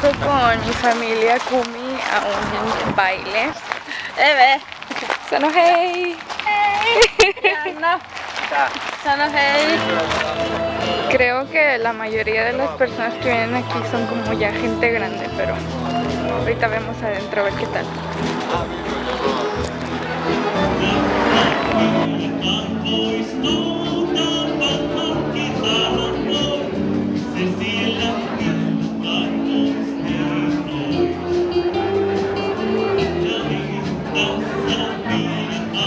vengo con mi familia Kumi a un baile. Eve. Sano hei. Anna. Sano hei. Creo que la mayoría de las personas que vienen aquí son como ya gente grande, pero ahorita vemos adentro a ver qué tal.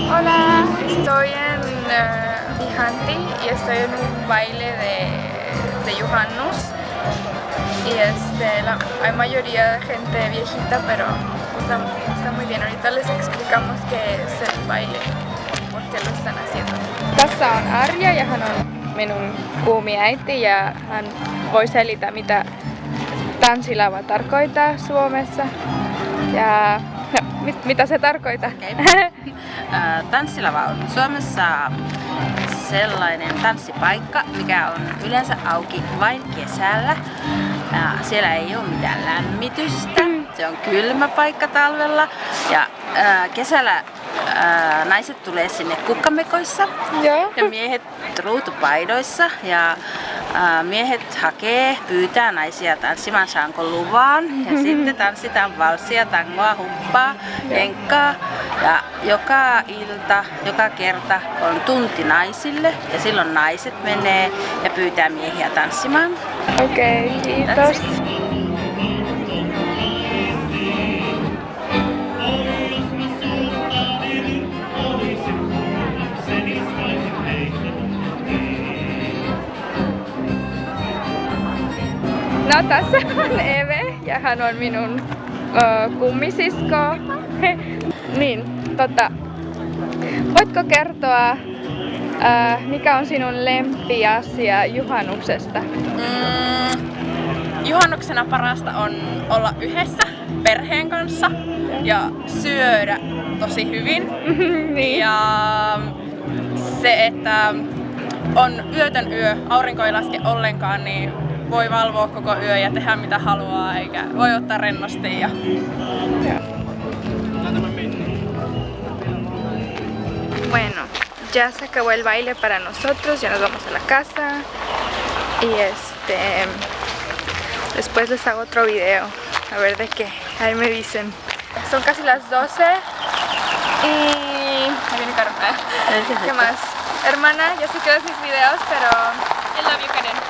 Hola, estoy en Ihanti y estoy en un baile de Juhannus y hay mayoría de gente viejita, pero está muy bien. Ahorita les explicamos qué es el baile y por qué lo están haciendo. Tässä on Arja ja hän on minun kuumiäiti ja hän voi selittää mitä tanssilava tarkoittaa Suomessa ja mitä se tarkoittaa? Okay. Tanssilava on Suomessa sellainen tanssipaikka, mikä on yleensä auki vain kesällä. Siellä ei ole mitään lämmitystä. Se on kylmä paikka talvella ja kesällä naiset tulee sinne kukkamekoissa ja miehet ruutupaidoissa ja miehet pyytää naisia tanssimaan saanko luvan ja sitten tanssitaan valssia, tangoa, humppaa, enkkaa ja joka ilta, joka kerta on tunti naisille ja silloin naiset menee ja pyytää miehiä tanssimaan. Okei, kiitos. No tässä on Eve ja hän on minun kummisisko. Niin, voitko kertoa mikä on sinun lempiasia juhannuksesta? Juhannuksena parasta on olla yhdessä perheen kanssa ja syödä tosi hyvin. Niin. Ja se, että on yötön yö, aurinko ei laske ollenkaan, niin voi valvoa koko yö ja tehdä mitä haluaa, eikä voi ottaa rennosti. Bueno, ya se acabó el baile para nosotros, ya nos vamos a la casa y después les hago otro video, a ver de qué, ahí me dicen. Son casi las 12 y... Ahí viene Karen. ¿Qué más? Hermana, ya sé que ves mis videos, pero... I love you, Karen.